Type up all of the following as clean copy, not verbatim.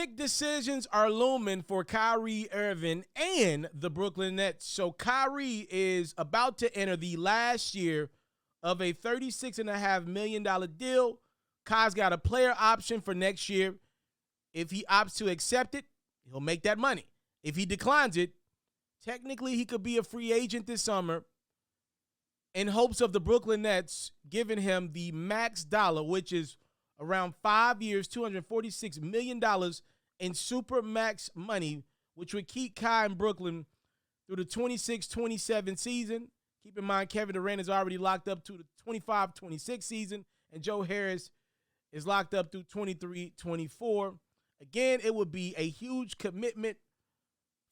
Big decisions are looming for Kyrie Irving and the Brooklyn Nets. So Kyrie is about to enter the last year of a $36.5 million deal. Kai's got a player option for next year. If he opts to accept it, he'll make that money. If he declines it, technically he could be a free agent this summer in hopes of the Brooklyn Nets giving him the max dollar, which is around 5 years, $246 million in super max money, which would keep Kai in Brooklyn through the 26-27 season. Keep in mind, Kevin Durant is already locked up to the 25-26 season, and Joe Harris is locked up through 23-24. Again, it would be a huge commitment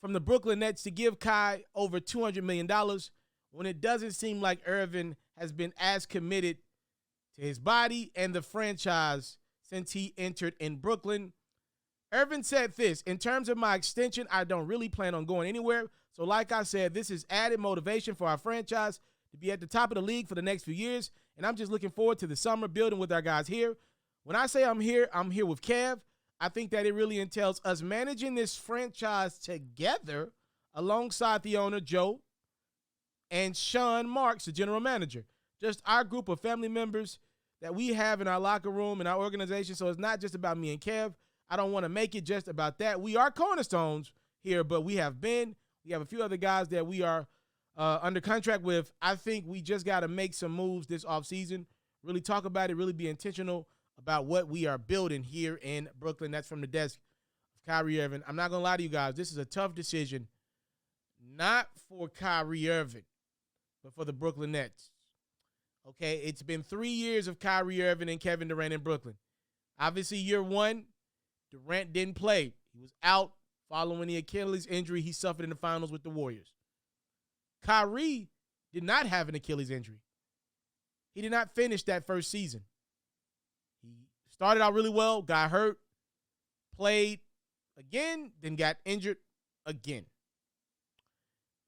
from the Brooklyn Nets to give Kai over $200 million when it doesn't seem like Irving has been as committed to his body and the franchise since he entered in Brooklyn. Irving said this: in terms of my extension, I don't really plan on going anywhere. So like I said, this is added motivation for our franchise to be at the top of the league for the next few years. And I'm just looking forward to the summer building with our guys here. When I say I'm here with Kev. I think that it really entails us managing this franchise together alongside the owner, Joe, and Sean Marks, the general manager. Just our group of family members that we have in our locker room and our organization. So it's not just about me and Kev. I don't want to make it just about that. We are cornerstones here, but we have a few other guys that we are under contract with. I think we just got to make some moves this offseason, really talk about it, really be intentional about what we are building here in Brooklyn. That's from the desk of Kyrie Irving. I'm not going to lie to you guys. This is a tough decision, not for Kyrie Irving, but for the Brooklyn Nets. Okay, it's been 3 years of Kyrie Irving and Kevin Durant in Brooklyn. Obviously, year one, Durant didn't play. He was out following the Achilles injury he suffered in the finals with the Warriors. Kyrie did not have an Achilles injury. He did not finish that first season. He started out really well, got hurt, played again, then got injured again.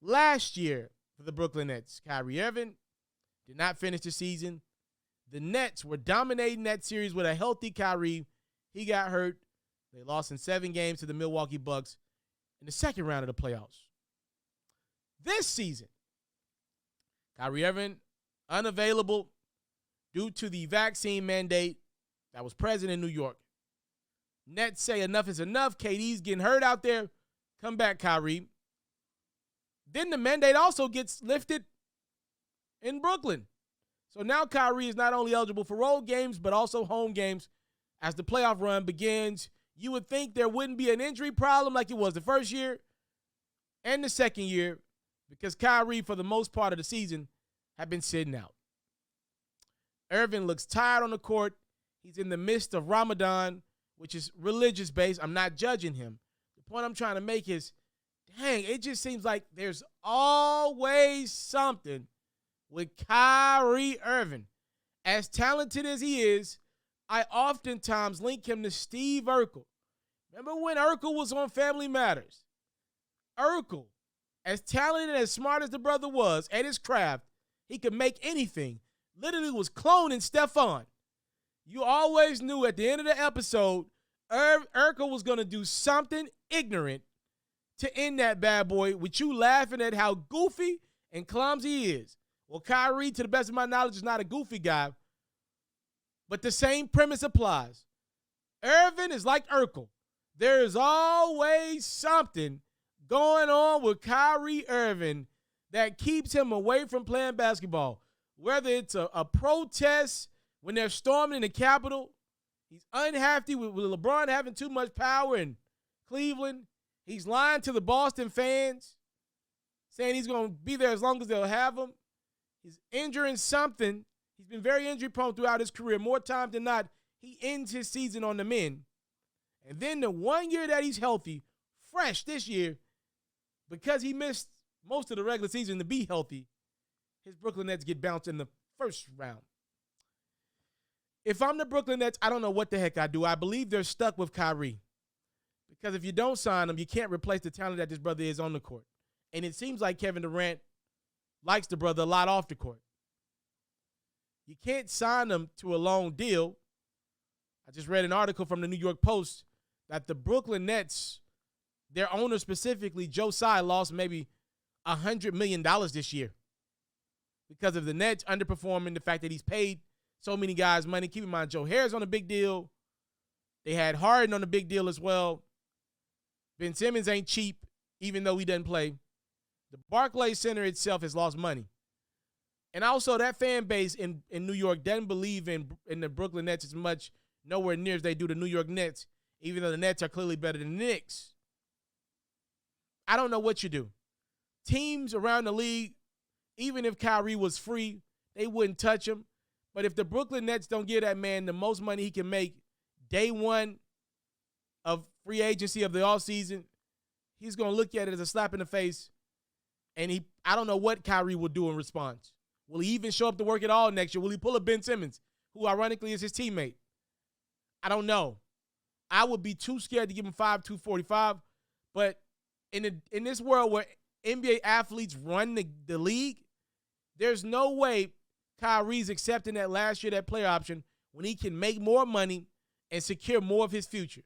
Last year for the Brooklyn Nets, Kyrie Irving did not finish the season. The Nets were dominating that series with a healthy Kyrie. He got hurt. They lost in 7 games to the Milwaukee Bucks in the second round of the playoffs. This season, Kyrie Irving unavailable due to the vaccine mandate that was present in New York. Nets say enough is enough. KD's getting hurt out there. Come back, Kyrie. Then the mandate also gets lifted in Brooklyn. So now Kyrie is not only eligible for road games, but also home games as the playoff run begins. You would think there wouldn't be an injury problem like it was the first year and the second year because Kyrie, for the most part of the season, had been sitting out. Irving looks tired on the court. He's in the midst of Ramadan, which is religious-based. I'm not judging him. The point I'm trying to make is, dang, it just seems like there's always something with Kyrie Irving. As talented as he is, I oftentimes link him to Steve Urkel. Remember when Urkel was on Family Matters? Urkel, as talented and as smart as the brother was at his craft, he could make anything. Literally was cloning Stephon. You always knew at the end of the episode, Urkel was going to do something ignorant to end that bad boy with you laughing at how goofy and clumsy he is. Well, Kyrie, to the best of my knowledge, is not a goofy guy, but the same premise applies. Irving is like Urkel. There is always something going on with Kyrie Irving that keeps him away from playing basketball. Whether it's a protest when they're storming the Capitol, he's unhappy with LeBron having too much power in Cleveland. He's lying to the Boston fans, saying he's going to be there as long as they'll have him. He's injuring something. He's been very injury-prone throughout his career. More times than not, he ends his season on the mend. And then the 1 year that he's healthy, fresh this year, because he missed most of the regular season to be healthy, his Brooklyn Nets get bounced in the first round. If I'm the Brooklyn Nets, I don't know what the heck I do. I believe they're stuck with Kyrie. Because if you don't sign him, you can't replace the talent that this brother is on the court. And it seems like Kevin Durant likes the brother a lot off the court. You can't sign him to a long deal. I just read an article from the New York Post that the Brooklyn Nets, their owner specifically, Joe Tsai, lost maybe $100 million this year because of the Nets underperforming, the fact that he's paid so many guys money. Keep in mind, Joe Harris on a big deal. They had Harden on a big deal as well. Ben Simmons ain't cheap, even though he doesn't play. The Barclays Center itself has lost money. And also that fan base in New York doesn't believe in the Brooklyn Nets as much, nowhere near as they do the New York Nets, even though the Nets are clearly better than the Knicks. I don't know what you do. Teams around the league, even if Kyrie was free, they wouldn't touch him. But if the Brooklyn Nets don't give that man the most money he can make day one of free agency of the offseason, he's going to look at it as a slap in the face. And I don't know what Kyrie will do in response. Will he even show up to work at all next year? Will he pull a Ben Simmons, who ironically is his teammate? I don't know. I would be too scared to give him $5,245. But in this world where NBA athletes run the league, there's no way Kyrie's accepting that last year, that player option, when he can make more money and secure more of his future.